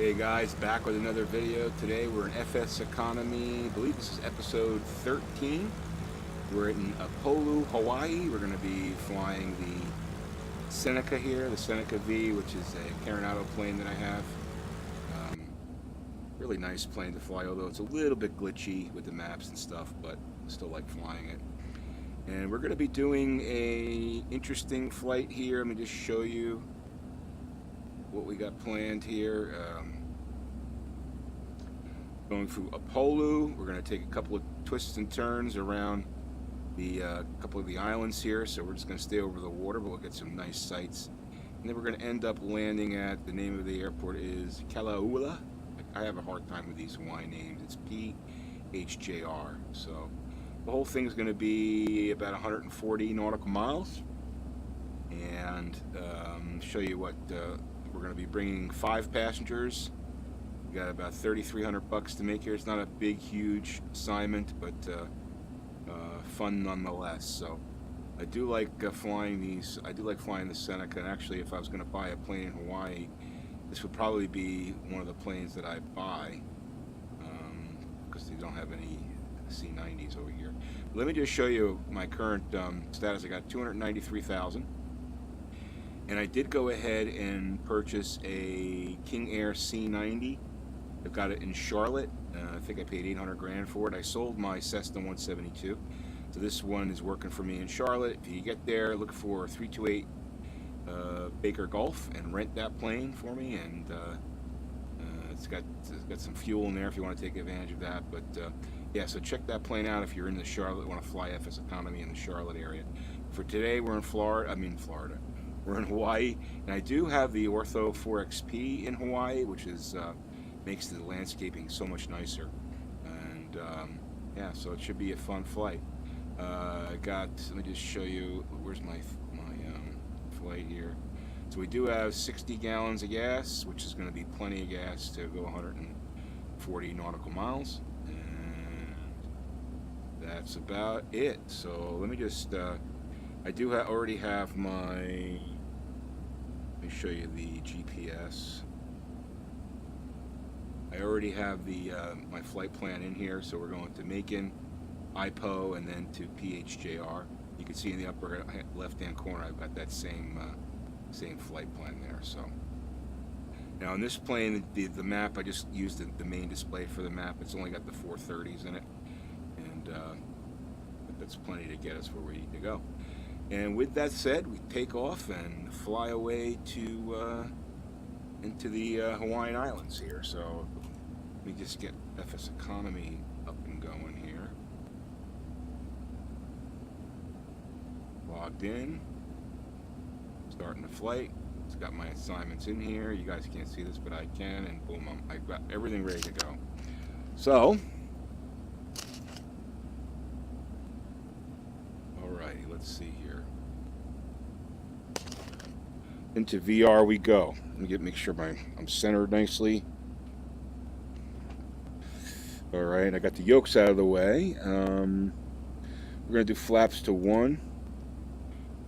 Hey guys, back with another video. Today we're in FSEconomy. I believe this is episode 13. We're in Upolu, Hawaii. We're going to be flying the Seneca here, the Seneca V, which is a Carenado plane that I have. Really nice plane to fly, although it's a little bit glitchy with the maps and stuff, but I still like flying it. And we're going to be doing a interesting flight here. Let me just show you what we got planned here. Going through Upolu, we're going to take a couple of twists and turns around the couple of the islands here, so we're just going to stay over the water, but we'll get some nice sights. And then we're going to end up landing at, the name of the airport is Kalaula. I have a hard time with these Hawaiian names. It's PHJR. So the whole thing is going to be about 140 nautical miles, and show you what we're going to be bringing 5 passengers. We got about $3,300 to make here. It's not a big, huge assignment, but fun nonetheless. So I do like flying these. I do like flying the Seneca. And actually, if I was going to buy a plane in Hawaii, this would probably be one of the planes that I buy, because they don't have any C90s over here. But let me just show you my current status. I got 293,000. And I did go ahead and purchase a King Air C90. I've got it in Charlotte. I think I paid 800 grand for it. I sold my Cessna 172. So this one is working for me in Charlotte. If you get there, look for 328 Baker Gulf and rent that plane for me. And it's got some fuel in there if you want to take advantage of that. But yeah, so check that plane out if you're in the Charlotte, want to fly FSEconomy in the Charlotte area. For today, we're in Florida. We're in Hawaii, and I do have the Ortho 4XP in Hawaii, which is makes the landscaping so much nicer. And yeah, so it should be a fun flight. Let me just show you, where's my flight here. So we do have 60 gallons of gas, which is going to be plenty of gas to go 140 nautical miles. And that's about it. So let me just, I do already have my, let me show you the GPS. I already have the my flight plan in here, so we're going to Macon, IPO, and then to PHJR. You can see in the upper left-hand corner, I've got that same flight plan there. So now in this plane, the map, I just used the main display for the map. It's only got the 430s in it, and that's plenty to get us where we need to go. And with that said, we take off and fly away to into the Hawaiian Islands here. So let me just get FSEconomy up and going here. Logged in, starting the flight. It's got my assignments in here. You guys can't see this, but I can, and boom, I've got everything ready to go. So, alrighty, let's see here. Into VR we go. Let me make sure I'm centered nicely. All right, I got the yokes out of the way. We're gonna do flaps to 1.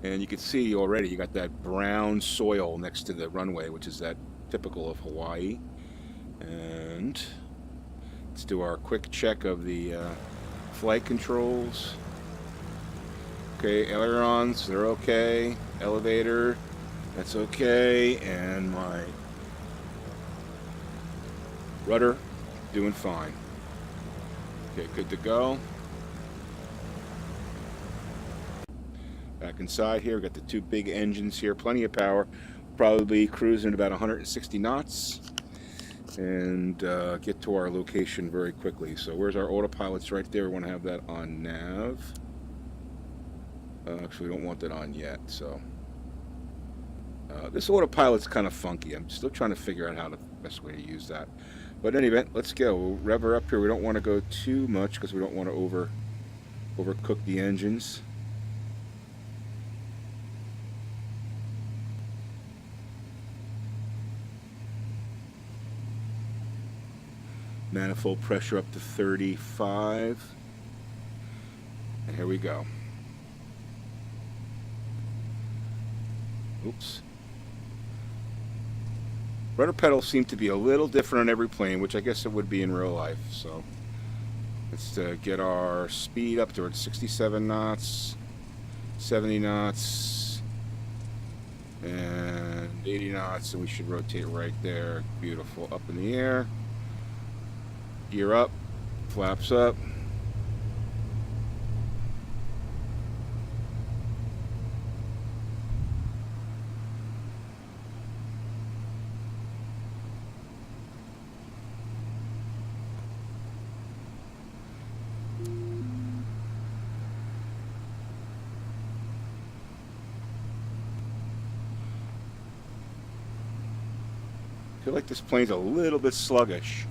And you can see already you got that brown soil next to the runway, which is that typical of Hawaii. And let's do our quick check of the flight controls. Okay, ailerons, they're okay. Elevator, that's okay. And my rudder, doing fine. Okay, good to go. Back inside here, we got the 2 big engines here, plenty of power. Probably cruising at about 160 knots, and get to our location very quickly. So where's our autopilots? Right there. We want to have that on nav. Actually, we don't want that on yet. So this autopilot's kind of funky. I'm still trying to figure out how the best way to use that. But in any event, let's go. We'll rev her up here. We don't want to go too much because we don't want to overcook the engines. Manifold pressure up to 35. And here we go. Oops. Rudder pedals seem to be a little different on every plane, which I guess it would be in real life. So let's get our speed up towards 67 knots, 70 knots, and 80 knots, and we should rotate right there. Beautiful. Up in the air. Gear up. Flaps up. I feel like this plane's a little bit sluggish.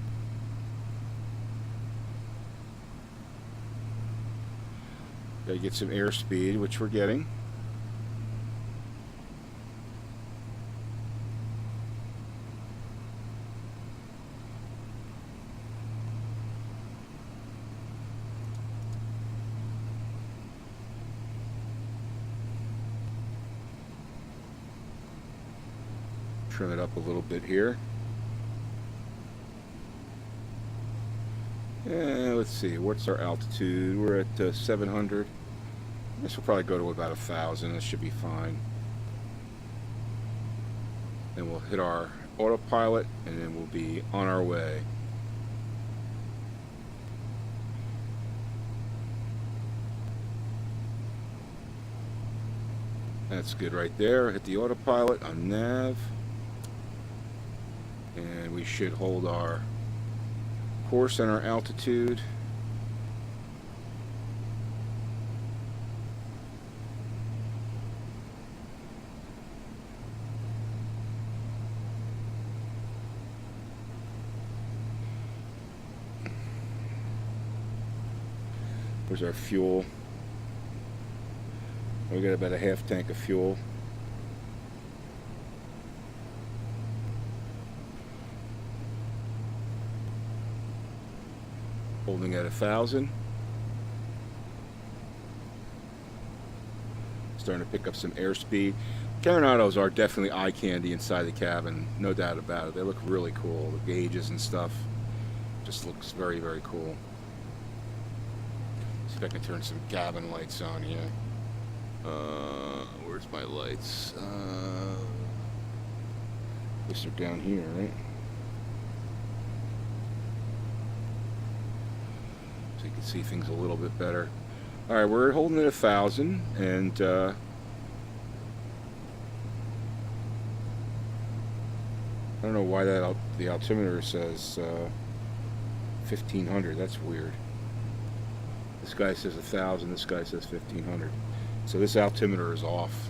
Gotta get some airspeed, which we're getting. Trim it up a little bit here. Let's see, what's our altitude? We're at 700. I guess we'll probably go to about 1,000. This should be fine. Then we'll hit our autopilot, and then we'll be on our way. That's good right there. Hit the autopilot on nav. And we should hold our course and our altitude. There's our fuel. We got about a half tank of fuel. Holding at 1,000. Starting to pick up some airspeed. Coronados are definitely eye candy inside the cabin, no doubt about it. They look really cool. The gauges and stuff just looks very, very cool. See if I can turn some cabin lights on here. Where's my lights? Guess they're down here, right? So you can see things a little bit better. All right, we're holding at 1,000, and I don't know why that the altimeter says 1,500. That's weird. This guy says 1,000. This guy says 1,500. So this altimeter is off.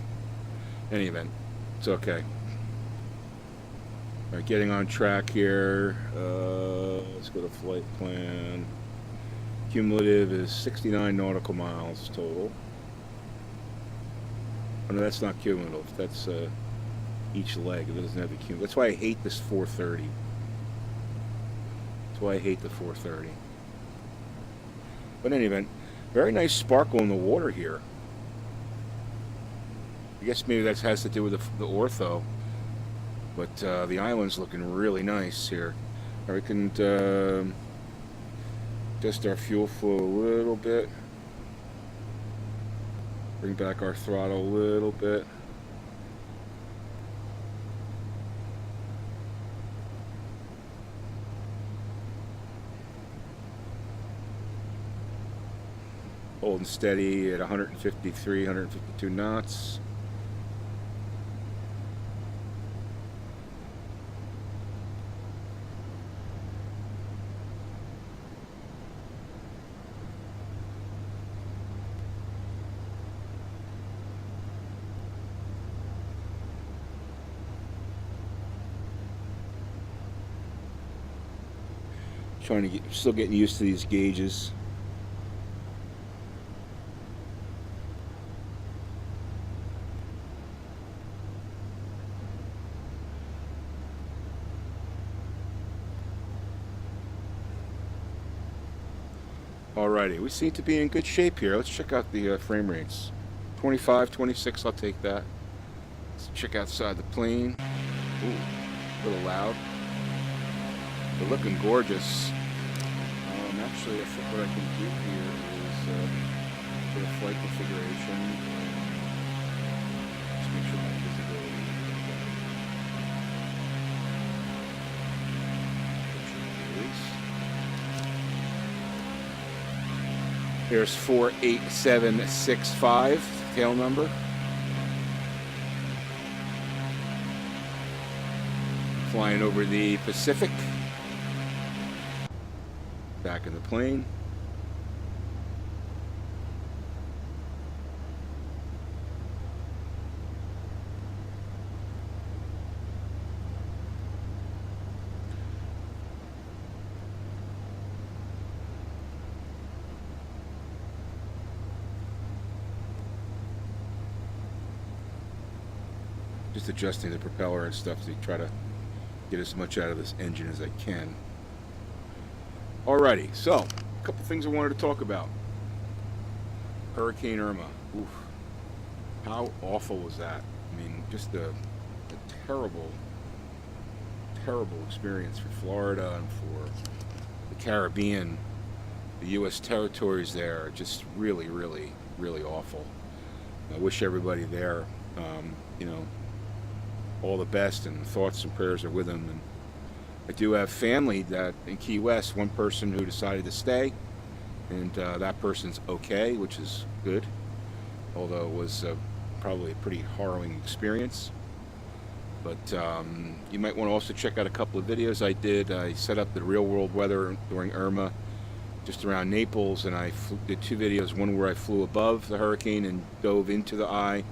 In any event, it's okay. All right, getting on track here. Let's go to flight plan. Cumulative is 69 nautical miles total. Oh, no, that's not cumulative. That's each leg. It doesn't have the cumulative. That's why I hate this 430. That's why I hate the 430. But in any event, very nice sparkle in the water here. I guess maybe that has to do with the ortho. But the island's looking really nice here. Or we can test our fuel flow a little bit. Bring back our throttle a little bit. Holding steady at 153, 152 knots. Still getting used to these gauges. Alrighty, we seem to be in good shape here. Let's check out the frame rates. 25, 26, I'll take that. Let's check outside the plane. Ooh, a little loud. They're looking gorgeous. Actually, I think what I can do here is get a flight configuration and just make sure my visibility is. Here's 48765, tail number. Flying over the Pacific. Back in the plane. Just adjusting the propeller and stuff to try to get as much out of this engine as I can. Alrighty, so a couple things I wanted to talk about. Hurricane Irma. Oof. How awful was that? I mean, just a terrible, terrible experience for Florida and for the Caribbean. The U.S. territories there are just really, really, really awful. I wish everybody there, you know, all the best, and thoughts and prayers are with them. And I do have family that in Key West, one person who decided to stay, and that person's okay, which is good, although it was probably a pretty harrowing experience. But you might want to also check out a couple of videos I did. I set up the real world weather during Irma just around Naples, and I did two videos, one where I flew above the hurricane and dove into the eye,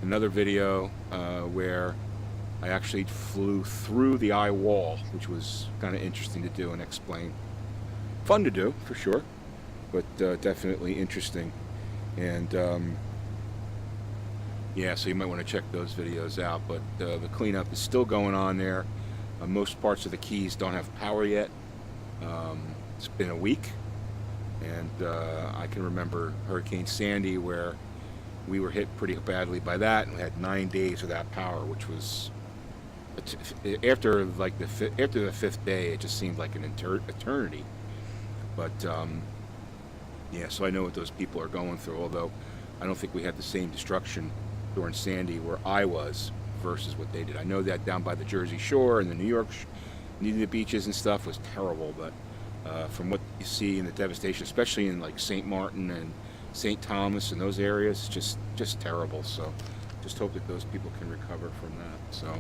another video where I actually flew through the eye wall, which was kind of interesting to do and explain. Fun to do, for sure, but definitely interesting. And yeah, so you might want to check those videos out. But the cleanup is still going on there. Most parts of the Keys don't have power yet. It's been a week, and I can remember Hurricane Sandy, where we were hit pretty badly by that, and we had 9 days without power, which was after the fifth day, it just seemed like an eternity. But yeah, so I know what those people are going through. Although I don't think we had the same destruction during Sandy where I was versus what they did. I know that down by the Jersey Shore and the New York beaches and stuff was terrible. But from what you see in the devastation, especially in like St. Martin and St. Thomas and those areas, just terrible. So just hope that those people can recover from that. So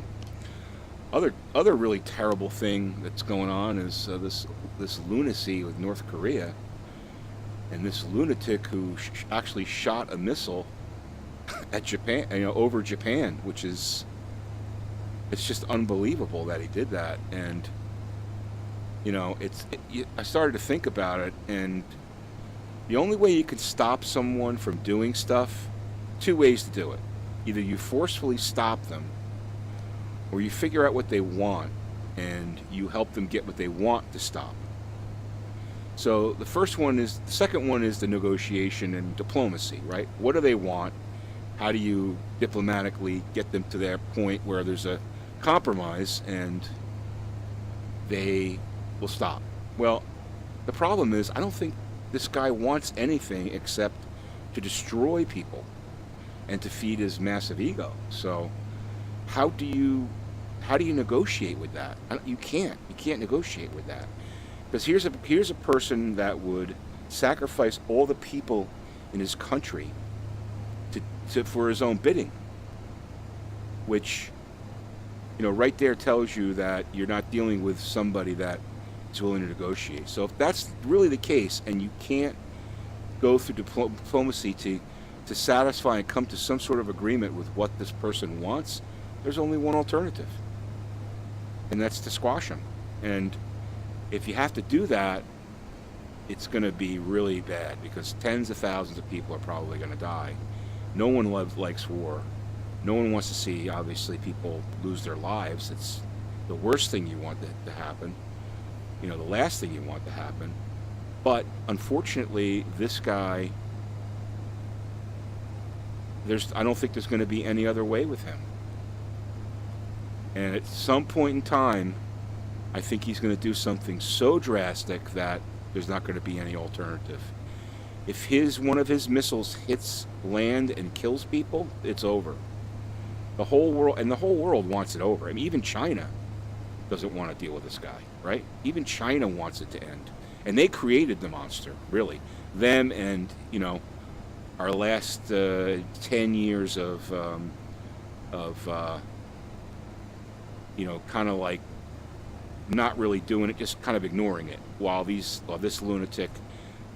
other really terrible thing that's going on is this lunacy with North Korea, and this lunatic who actually shot a missile at Japan, over Japan, which is, it's just unbelievable that he did that. And I started to think about it, and the only way you can stop someone from doing stuff, two ways to do it. Either you forcefully stop them, or you figure out what they want and you help them get what they want to stop. So the second one is the negotiation and diplomacy, right? What do they want? How do you diplomatically get them to that point where there's a compromise and they will stop? Well, the problem is, I don't think this guy wants anything except to destroy people and to feed his massive ego. So how do you negotiate with that? You can't negotiate with that, because here's a person that would sacrifice all the people in his country for his own bidding, which right there tells you that you're not dealing with somebody that is willing to negotiate. So if that's really the case, and you can't go through diplomacy to satisfy and come to some sort of agreement with what this person wants, there's only one alternative, and that's to squash him. And if you have to do that, it's going to be really bad, because tens of thousands of people are probably going to die. No one likes war. No one wants to see, obviously, people lose their lives. It's the worst thing you want to happen. The last thing you want to happen. But unfortunately, this guy, I don't think there's going to be any other way with him. And at some point in time, I think he's going to do something so drastic that there's not going to be any alternative. If one of his missiles hits land and kills people, it's over. The whole world wants it over. I mean, even China doesn't want to deal with this guy, right? Even China wants it to end. And they created the monster, really. Them and, our last 10 years of kind of like not really doing it, just kind of ignoring it, while this lunatic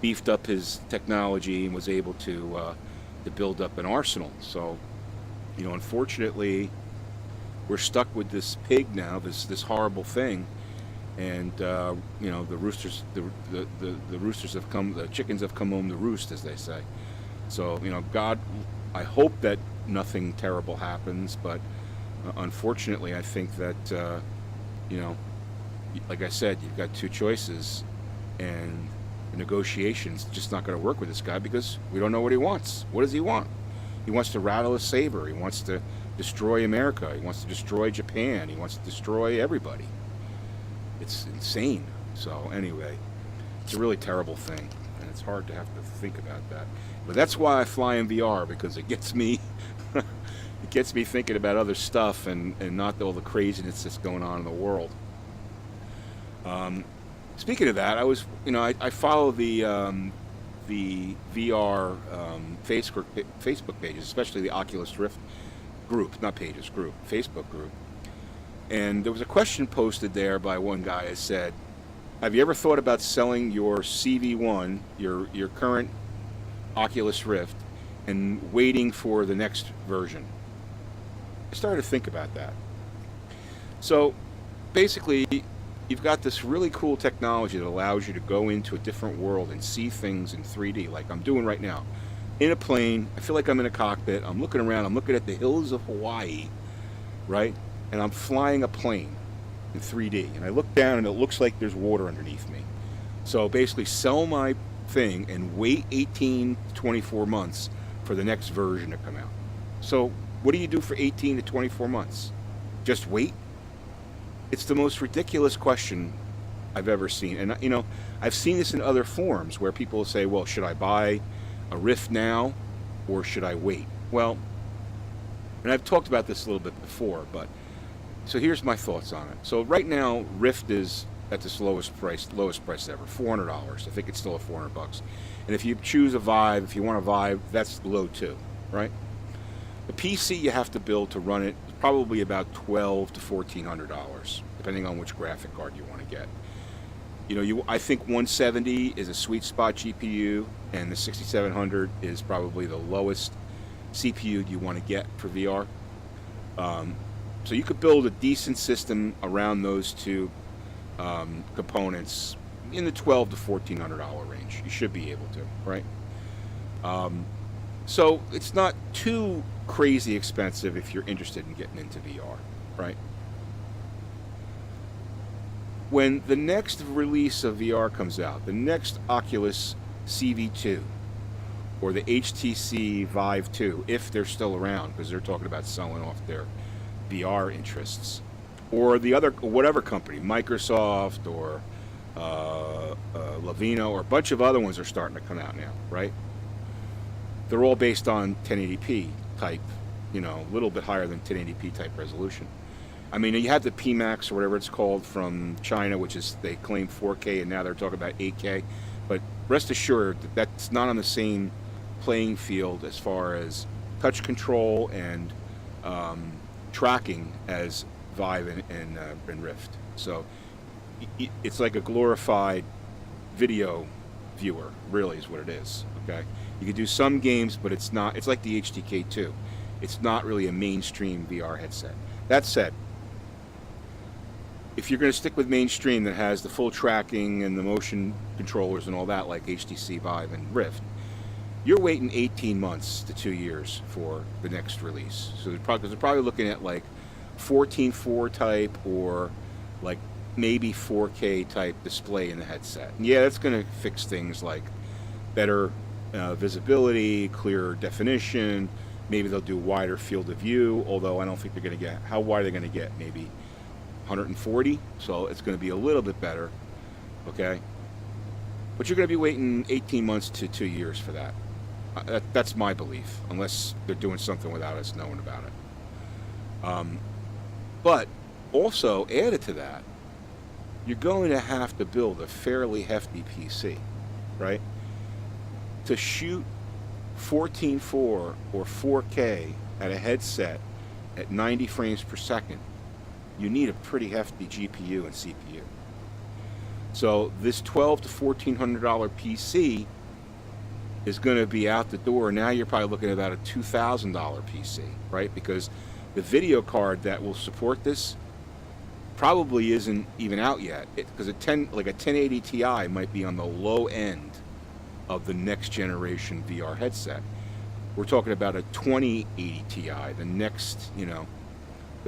beefed up his technology and was able to build up an arsenal. So, unfortunately, we're stuck with this pig now, this horrible thing, and the roosters, the roosters have come, the chickens have come home to roost, as they say. So, God, I hope that nothing terrible happens, but unfortunately, I think that like I said, you've got two choices, and the negotiations just not going to work with this guy because we don't know what he wants. What does he want? He wants to rattle a saber. He wants to destroy America. He wants to destroy Japan. He wants to destroy everybody. It's insane. So anyway, it's a really terrible thing, and it's hard to have to think about that. But that's why I fly in VR, because it gets me it gets me thinking about other stuff and not all the craziness that's going on in the world. Speaking of that, I was, I follow the VR Facebook pages, especially the Oculus Rift group, not pages, group, Facebook group. And there was a question posted there by one guy that said, have you ever thought about selling your CV1, your current Oculus Rift, and waiting for the next version? I started to think about that. So basically, you've got this really cool technology that allows you to go into a different world and see things in 3D, like I'm doing right now. In a plane, I feel like I'm in a cockpit, I'm looking around, I'm looking at the hills of Hawaii, right? And I'm flying a plane in 3D, and I look down and it looks like there's water underneath me. So basically, sell my thing and wait 18 to 24 months for the next version to come out. So what do you do for 18 to 24 months? Just wait? It's the most ridiculous question I've ever seen. And, I've seen this in other forums where people say, well, should I buy a Rift now or should I wait? Well, and I've talked about this a little bit before, but so here's my thoughts on it. So right now, Rift is at its lowest price ever, $400. I think it's still at $400. And if you choose a Vive, if you want a Vive, that's low too, right? The PC you have to build to run it is probably about $1,200 to $1,400, depending on which graphic card you want to get. I think 170 is a sweet spot GPU, and the 6700 is probably the lowest CPU you want to get for VR. So you could build a decent system around those two components in the $1,200 to $1,400 range. You should be able to, right? So it's not too crazy expensive if you're interested in getting into VR, right? When the next release of VR comes out, the next Oculus CV2 or the HTC Vive 2, if they're still around, because they're talking about selling off their VR interests, or the other, whatever company, Microsoft or Lavino, or a bunch of other ones are starting to come out now, right? They're all based on 1080p type, a little bit higher than 1080p type resolution. I mean, you have the PMax or whatever it's called from China, which is, they claim 4K, and now they're talking about 8K. But rest assured that that's not on the same playing field as far as touch control and tracking as Vive and Rift. So it's like a glorified video viewer, really, is what it is. Okay, you can do some games, but it's not. It's like the HTK2. It's not really a mainstream VR headset. That said, if you're going to stick with mainstream that has the full tracking and the motion controllers and all that, like HTC Vive and Rift, you're waiting 18 months to 2 years for the next release. So they're probably looking at like 14.4 type or like maybe 4K type display in the headset. And yeah, that's going to fix things like better visibility, clearer definition, Maybe they'll do wider field of view, although I don't think they're going to get, how wide are they going to get? Maybe 140, so it's going to be a little bit better, okay? But you're going to be waiting 18 months to 2 years for that. That's my belief, unless they're doing something without us knowing about it. But also, added to that, you're going to have to build a fairly hefty PC, right? To shoot 14.4 or 4K at a headset at 90 frames per second, you need a pretty hefty GPU and CPU. So this $1,200 to $1,400 PC is going to be out the door. Now you're probably looking at about a $2,000 PC, right? Because the video card that will support this probably isn't even out yet, because a 1080 Ti might be on the low end of the next generation VR headset. We're talking about a 2080 Ti, the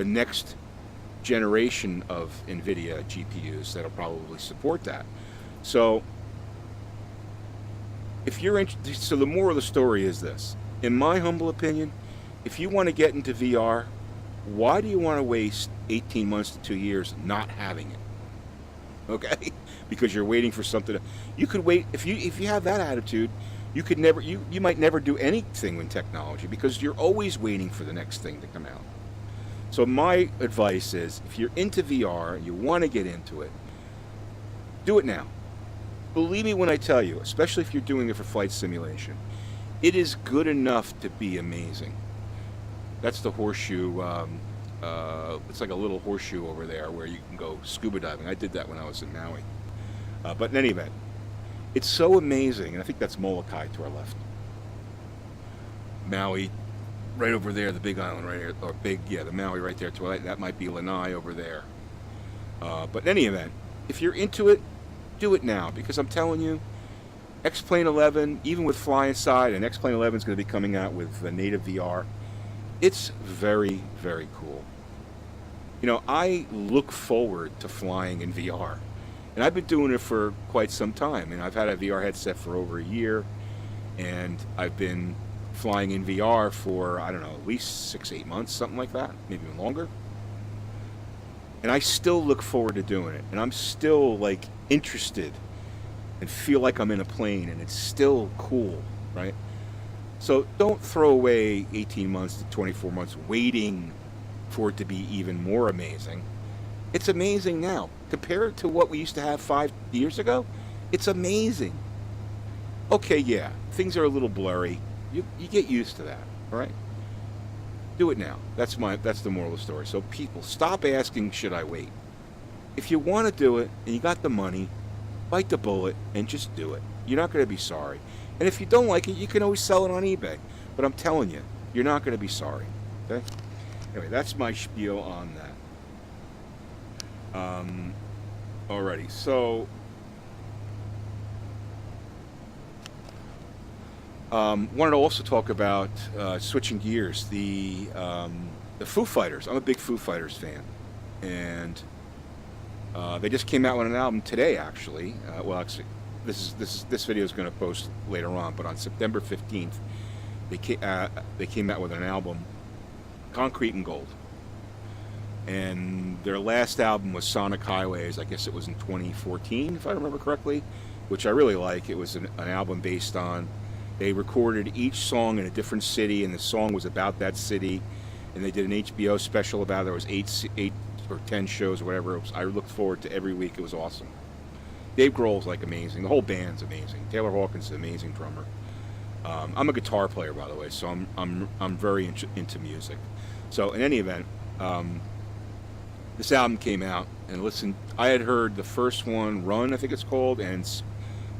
next generation of NVIDIA GPUs that'll probably support that. So if you're interested, so the moral of the story is this: in my humble opinion, if you want to get into VR, why do you want to waste 18 months to 2 years not having it? Okay, because you're waiting for something. You could wait. If you have that attitude, you could never. You might never do anything in technology, because you're always waiting for the next thing to come out. So my advice is, if you're into VR and you want to get into it, do it now. Believe me when I tell you, especially if you're doing it for flight simulation, it is good enough to be amazing. That's the horseshoe. It's like a little horseshoe over there where you can go scuba diving. I did that when I was in Maui. But in any event, it's so amazing. And I think that's Molokai to our left. Maui, right over there, the big island right here, or the Maui right there to our right. That might be Lanai over there. But in any event, if you're into it, do it now, because I'm telling you, X-Plane 11, even with Fly Inside, and X-Plane 11 is going to be coming out with the native VR. It's very, very cool. You know, I look forward to flying in VR, and I've been doing it for quite some time, and I've had a VR headset for over a year, and I've been flying in VR for, I don't know, at least 6-8 months, something like that, maybe even longer. And I still look forward to doing it, and I'm still like interested and feel like I'm in a plane, and it's still cool, right? So don't throw away 18 months to 24 months waiting for it to be even more amazing. It's amazing now. Compared to what we used to have 5 years ago, it's amazing. Okay, yeah, things are a little blurry. You get used to that, all right? Do it now. That's the moral of the story. So people, stop asking, should I wait? If you want to do it and you got the money, bite the bullet and just do it. You're not going to be sorry. And if you don't like it, you can always sell it on eBay. But I'm telling you, you're not going to be sorry. Okay? Anyway, that's my spiel on that. Alrighty, so wanted to also talk about switching gears. The Foo Fighters. I'm a big Foo Fighters fan, and they just came out with an album today, actually. Well, actually, this video is going to post later on, but on September 15th, they came out with an album, Concrete and Gold. And their last album was Sonic Highways. I guess it was in 2014, if I remember correctly, which I really like. It was an album based on, they recorded each song in a different city, and the song was about that city. And they did an HBO special about it. There was 8 or 10 shows or whatever. I looked forward to every week. It was awesome. Dave Grohl's like amazing. The whole band's amazing. Taylor Hawkins is an amazing drummer. I'm a guitar player, by the way, so I'm very into music. So in any event, this album came out, and listen, I had heard the first one, Run, I think it's called, and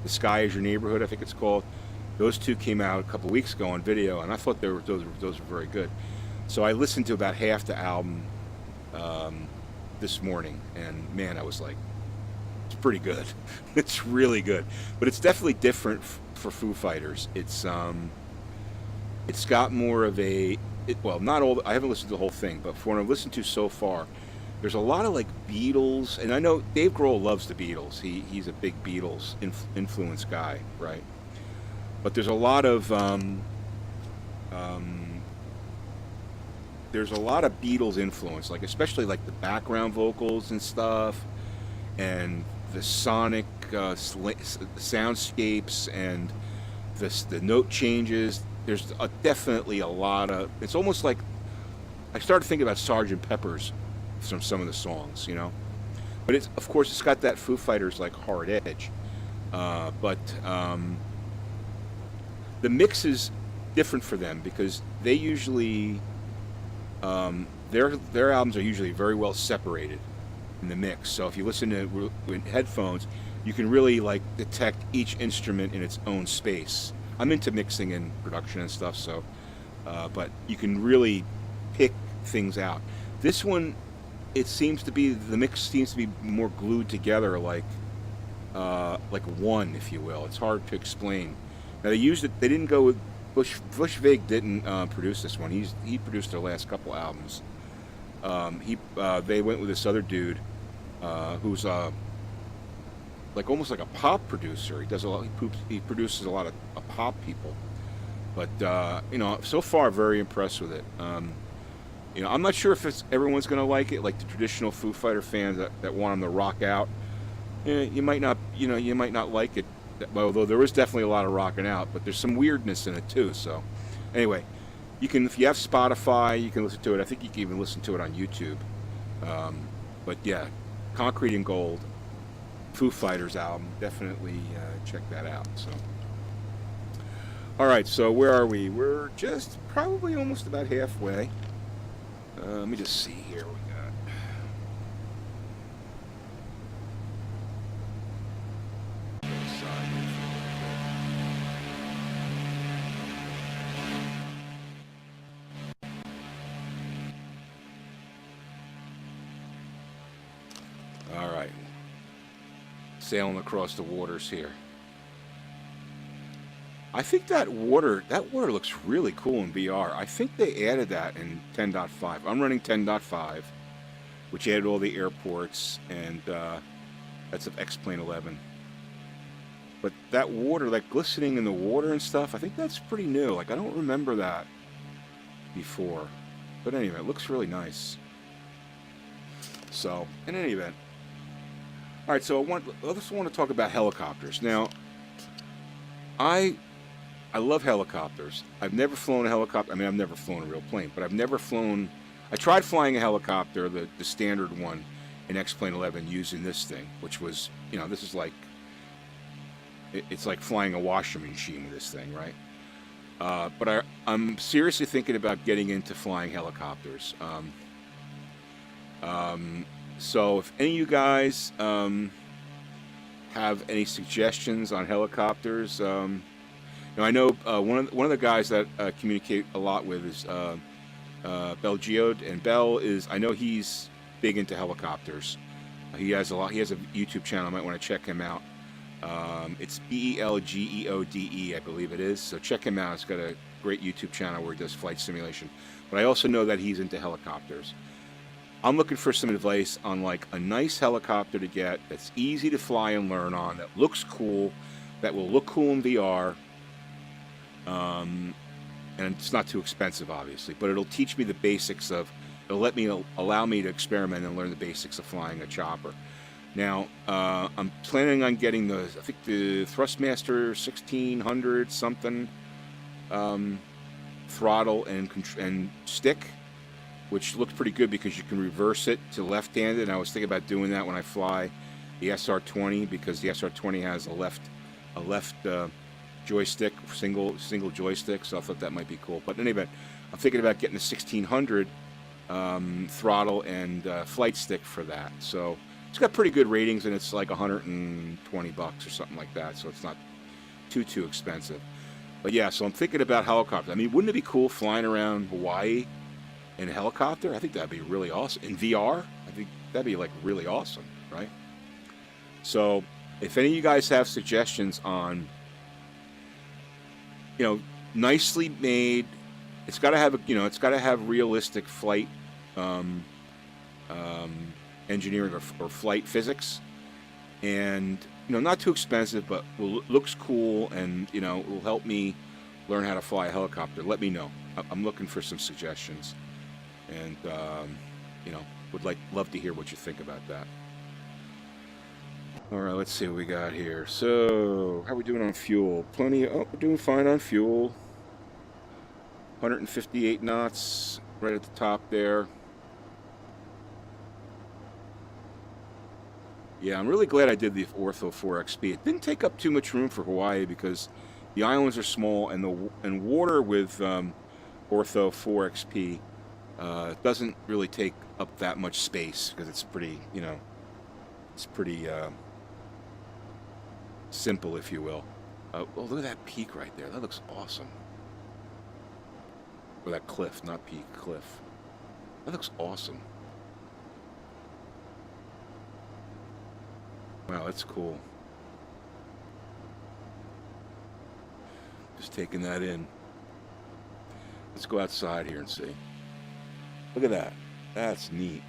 The Sky Is Your Neighborhood, I think it's called. Those two came out a couple weeks ago on video, and I thought those were very good. So I listened to about half the album this morning, and man, I was like, it's pretty good. It's really good, but it's definitely different for Foo Fighters. It's got more of a, well, not all. I haven't listened to the whole thing, but for what I've listened to so far, there's a lot of like Beatles, and I know Dave Grohl loves the Beatles. He's a big Beatles influence guy, right? But there's a lot of there's a lot of Beatles influence, like especially like the background vocals and stuff, and the sonic soundscapes and the note changes. There's definitely a lot of. It's almost like I started thinking about Sgt. Pepper's from some of the songs, you know. But it's, of course, it's got that Foo Fighters like hard edge. But the mix is different for them because they usually their albums are usually very well separated in the mix. So if you listen to with headphones, you can really like detect each instrument in its own space. I'm into mixing and production and stuff, so but you can really pick things out. This one, it seems to be the mix seems to be more glued together, like one, if you will. It's hard to explain. Now they used it. They didn't go with Bush Vig didn't produce this one. He produced their last couple albums. They went with this other dude who's like almost like a pop producer. He does a lot. He produces a lot of pop people. But you know, so far very impressed with it. You know, I'm not sure if everyone's going to like it. Like the traditional Foo Fighter fans that want them to rock out, you might not. You know, you might not like it. Although there is definitely a lot of rocking out, but there's some weirdness in it too. So, anyway, you can, if you have Spotify, you can listen to it. I think you can even listen to it on YouTube. But yeah, Concrete and Gold, Foo Fighters album, definitely check that out. So, all right, so where are we? We're just probably almost about halfway. Let me just see here. Sailing across the waters here. I think that water looks really cool in VR. I think they added that in 10.5. I'm running 10.5, which added all the airports, and that's of X-Plane 11. But that water, like glistening in the water and stuff, I think that's pretty new. Like I don't remember that before. But anyway, it looks really nice. So, in any event. All right, so I just want to talk about helicopters. Now, I love helicopters. I've never flown a helicopter. I mean, I've never flown a real plane, but I've never flown. I tried flying a helicopter, the standard one, in X-Plane 11 using this thing, which was, you know, this is like, it's like flying a washing machine with this thing, right? But I'm seriously thinking about getting into flying helicopters. So if any of you guys have any suggestions on helicopters, you know, I know one of the guys that I communicate a lot with is Belgiode, and Bell is, I know he's big into helicopters. He has a YouTube channel. I might want to check him out. It's BELGEODE, I believe it is. So check him out. It's got a great YouTube channel where he does flight simulation. But I also know that he's into helicopters. I'm looking for some advice on like a nice helicopter to get that's easy to fly and learn on, that looks cool, that will look cool in VR, and it's not too expensive, obviously, but it'll teach me the basics of, allow me to experiment and learn the basics of flying a chopper. Now, I'm planning on getting I think the Thrustmaster 1600 something throttle and stick, which looks pretty good because you can reverse it to left-handed. And I was thinking about doing that when I fly the SR20, because the SR20 has a left joystick, single joystick. So I thought that might be cool. But in any event, I'm thinking about getting the 1600 throttle and flight stick for that. So it's got pretty good ratings, and it's like $120 or something like that. So it's not too expensive. But yeah, so I'm thinking about helicopters. I mean, wouldn't it be cool flying around Hawaii in a helicopter? I think that'd be really awesome. In VR, I think that'd be like really awesome, right? So if any of you guys have suggestions on, you know, nicely made, it's got to have it's got to have realistic flight engineering or flight physics, and you know, not too expensive, but looks cool, and you know, will help me learn how to fly a helicopter. Let me know. I'm looking for some suggestions. And you know, love to hear what you think about that. All right, let's see what we got here. So, how are we doing on fuel? Plenty. Oh, we're doing fine on fuel. 158 knots right at the top there. Yeah, I'm really glad I did the Ortho 4XP. It didn't take up too much room for Hawaii because the islands are small, and water with Ortho 4XP doesn't really take up that much space because it's pretty, you know, it's pretty simple, if you will. Oh, look at that peak right there. That looks awesome. Or that cliff, not peak, cliff. That looks awesome. Wow, that's cool. Just taking that in. Let's go outside here and see. Look at that. That's neat.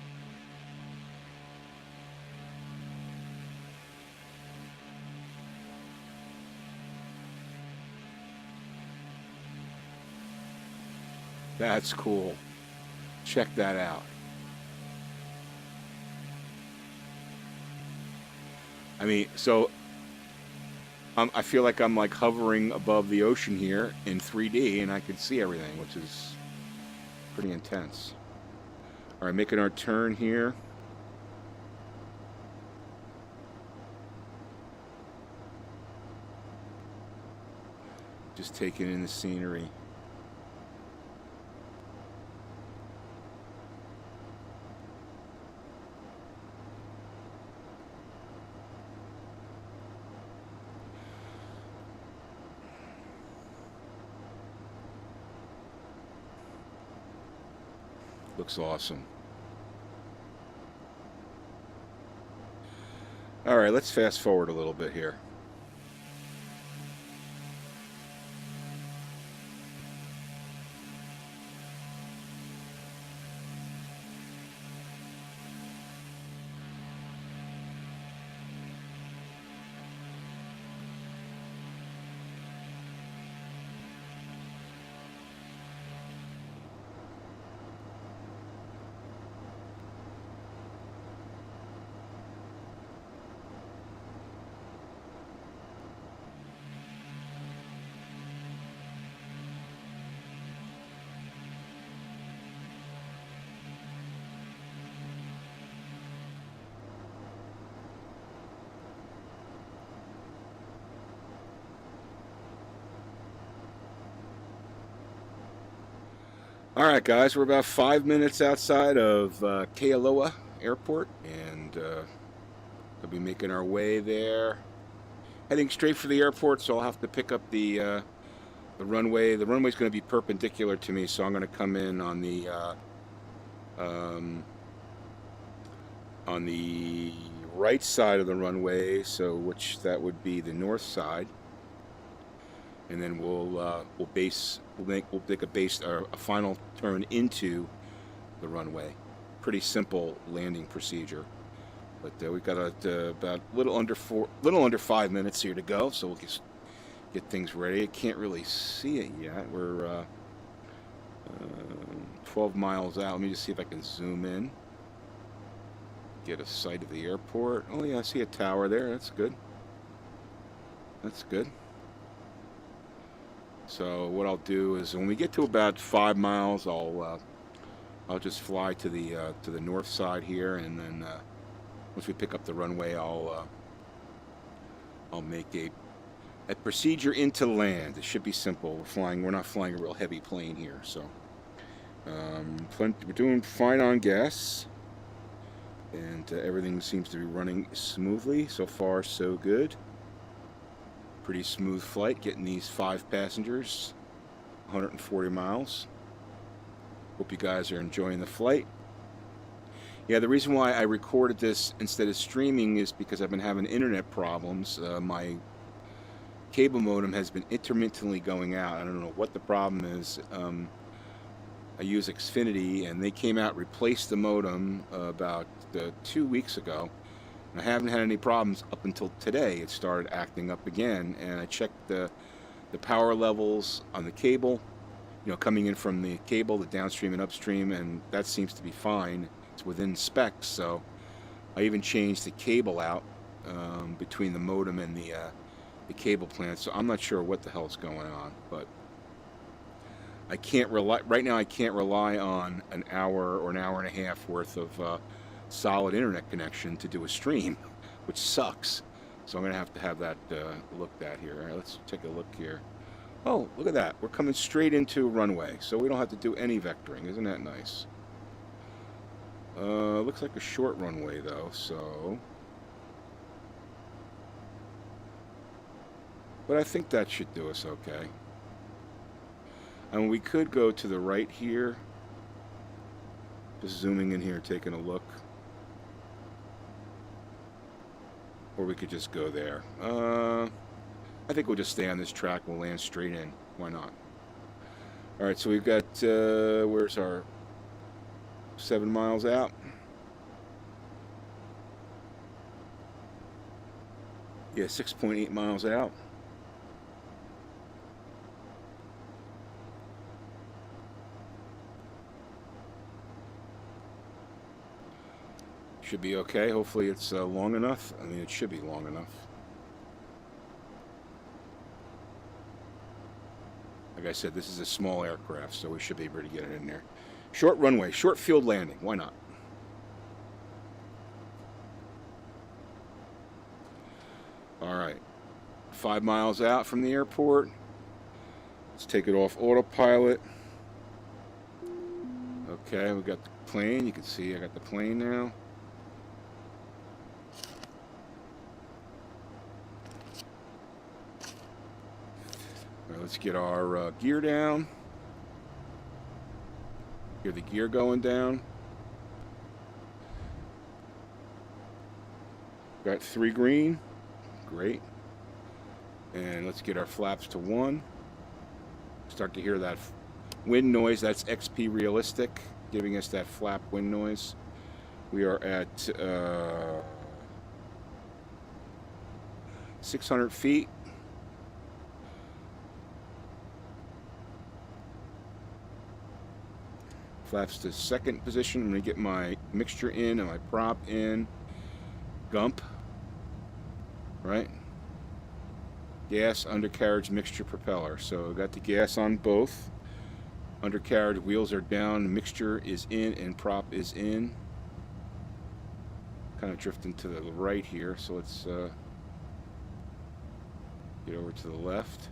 That's cool. Check that out. I mean, so I feel like I'm like hovering above the ocean here in 3D, and I can see everything, which is pretty intense. All right, making our turn here. Just taking in the scenery. Looks awesome. All right, let's fast forward a little bit here. All right, guys, we're about 5 minutes outside of Kealoha Airport, and we'll be making our way there. Heading straight for the airport, so I'll have to pick up the runway. The runway's going to be perpendicular to me, so I'm going to come in on the right side of the runway, so which that would be the north side. And then we'll make a final turn into the runway. Pretty simple landing procedure, but we've got about little under 5 minutes here to go, so we'll just get things ready. I can't really see it yet. We're 12 miles out. Let me just see if I can zoom in, get a sight of the airport. Oh yeah, I see a tower there. That's good. That's good. So what I'll do is when we get to about 5 miles, I'll just fly to the north side here, and then once we pick up the runway, I'll make a procedure into land. It should be simple. We're not flying a real heavy plane here, so we're doing fine on gas, and everything seems to be running smoothly. So far, so good. Pretty smooth flight, getting these 5 passengers, 140 miles. Hope you guys are enjoying the flight. Yeah, the reason why I recorded this instead of streaming is because I've been having internet problems. My cable modem has been intermittently going out. I don't know what the problem is. I use Xfinity, and they came out, replaced the modem about 2 weeks ago. I haven't had any problems up until today. It started acting up again, and I checked the power levels on the cable, coming in from the cable, the downstream and upstream, and that seems to be fine. It's within specs, so I even changed the cable out between the modem and the cable plant. So I'm not sure what the hell's going on, but I can't rely right now. I can't rely on an hour or an hour and a half worth of solid internet connection to do a stream, which sucks. So I'm gonna have to have that looked at here. All right, let's take a look here. Oh, look at that. We're coming straight into runway, so we don't have to do any vectoring. Isn't that nice? Looks like a short runway though, so. But I think that should do us okay. And we could go to the right here. Just zooming in here, taking a look. Or we could just go there. I think we'll just stay on this track. We'll land straight in. Why not? All right, so we've got, where's our 7 miles out? Yeah, 6.8 miles out. Should be okay. Hopefully it's long enough. I mean, it should be long enough. Like I said, this is a small aircraft, so we should be able to get it in there. Short runway, short field landing. Why not? All right. 5 miles out from the airport. Let's take it off autopilot. Okay, we got the plane. You can see I got the plane now. All right, let's get our gear down. Hear the gear going down. Got 3 green. Great. And let's get our flaps to 1. Start to hear that wind noise. That's XP realistic, giving us that flap wind noise. We are at 600 feet. Flaps to second position. I'm going to get my mixture in and my prop in. Gump. Right? Gas, undercarriage, mixture, propeller. So I got the gas on both. Undercarriage wheels are down, mixture is in, and prop is in. Kind of drifting to the right here, so let's get over to the left.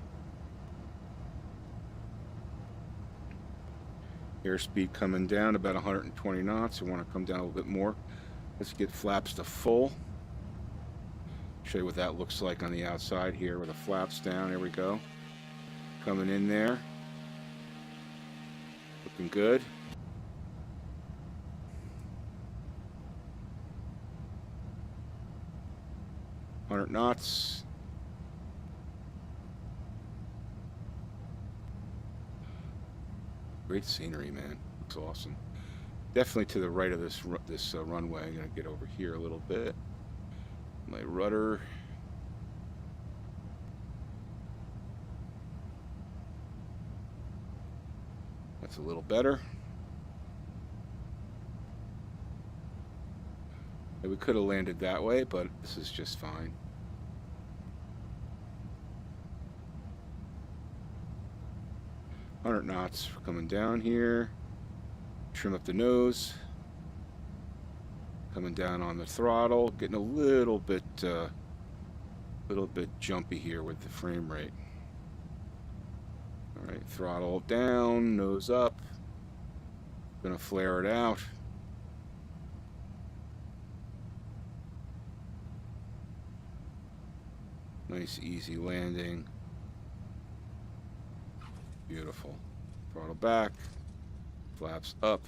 Airspeed coming down about 120 knots. We want to come down a little bit more. Let's get flaps to full. Show you what that looks like on the outside here with the flaps down. There we go. Coming in there. Looking good. $100 knots. Great scenery, man. Looks awesome. Definitely to the right of this runway. I'm gonna get over here a little bit. My rudder. That's a little better. We could have landed that way, but this is just fine. $100 knots coming down here. Trim up the nose. Coming down on the throttle. Getting a little bit jumpy here with the frame rate. All right, throttle down, nose up. Gonna flare it out. Nice, easy landing. Beautiful. Throttle back. Flaps up.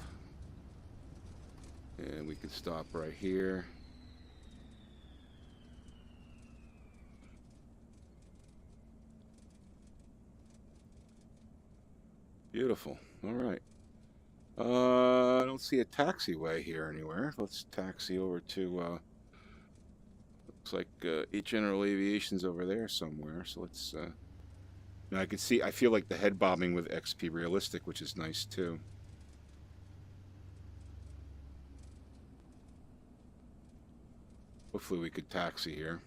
And we can stop right here. Beautiful. All right. I don't see a taxiway here anywhere. Let's taxi over to, looks like General Aviation's over there somewhere. So let's Now I can see, I feel like the head bobbing with XP Realistic, which is nice too. Hopefully we could taxi here.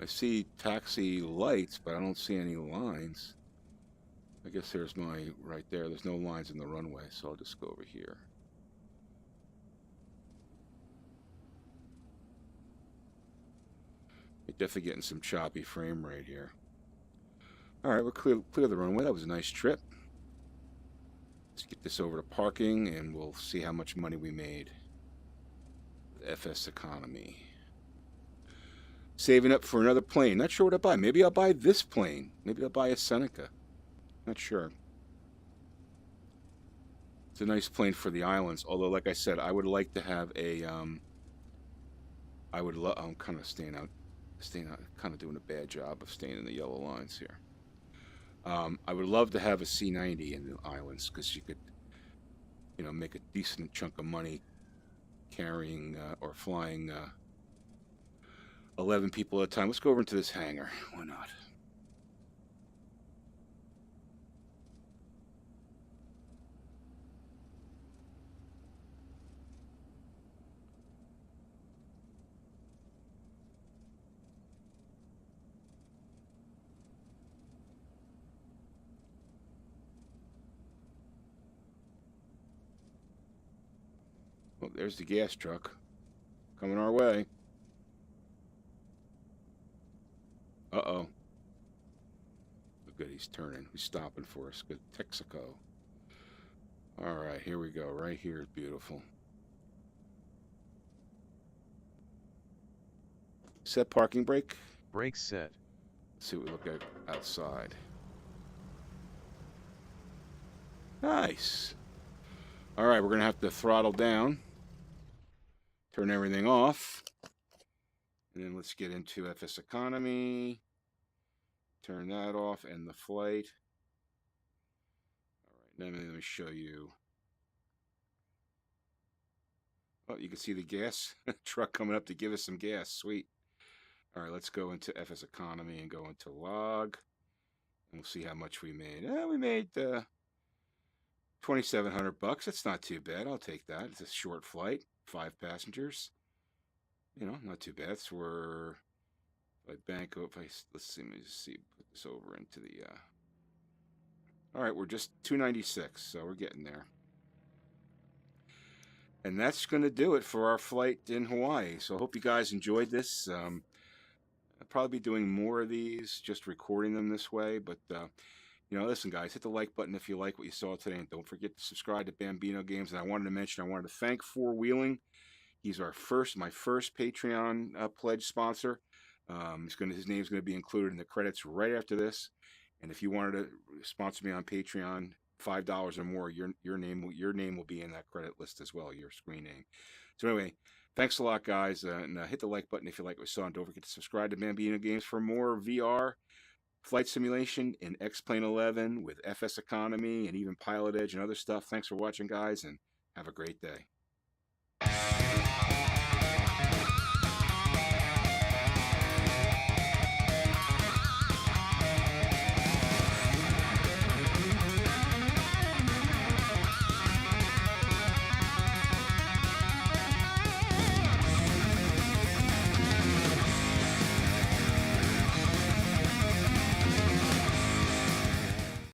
I see taxi lights, but I don't see any lines. I guess there's my, right there. There's no lines in the runway, so I'll just go over here. You're definitely getting some choppy frame rate here. All right, we're clear the runway. That was a nice trip. Let's get this over to parking, and we'll see how much money we made. FSEconomy. Saving up for another plane. Not sure what I'll buy. Maybe I'll buy this plane. Maybe I'll buy a Seneca. Not sure. It's a nice plane for the islands. Although, like I said, I would like to have a. I'm kind of staying out, kind of doing a bad job of staying in the yellow lines here. I would love to have a C90 in the islands because you could, you know, make a decent chunk of money carrying or flying 11 people at a time. Let's go over into this hangar. Why not? Well, there's the gas truck coming our way. Uh-oh. Good, he's turning. He's stopping for us. Good. Texaco. All right, here we go. Right here is beautiful. Set parking brake. Brakes set. Let's see what we look at outside. Nice. All right, we're going to have to throttle down. Turn everything off. And then let's get into FSEconomy. Turn that off and the flight. All right, let me show you. Oh, you can see the gas truck coming up to give us some gas. Sweet. All right, let's go into FSEconomy and go into log. And we'll see how much we made. We made $2,700. That's not too bad. I'll take that. It's a short flight, 5 passengers. You know, not too bad. That's where I bank up. Let's see. Let me just see. Put this over into the. All right, we're just 296, so we're getting there. And that's going to do it for our flight in Hawaii. So I hope you guys enjoyed this. I'll probably be doing more of these, just recording them this way. But, you know, listen, guys, hit the like button if you like what you saw today. And don't forget to subscribe to Bambino Games. And I wanted to thank Four Wheeling. He's my first Patreon pledge sponsor. His name's going to be included in the credits right after this. And if you wanted to sponsor me on Patreon, $5 or more, your name will be in that credit list as well, your screen name. So anyway, thanks a lot, guys, and hit the like button if you like what you saw, and don't forget to subscribe to Bambino Games for more VR flight simulation in X-Plane 11 with FSEconomy and even Pilot Edge and other stuff. Thanks for watching, guys, and have a great day.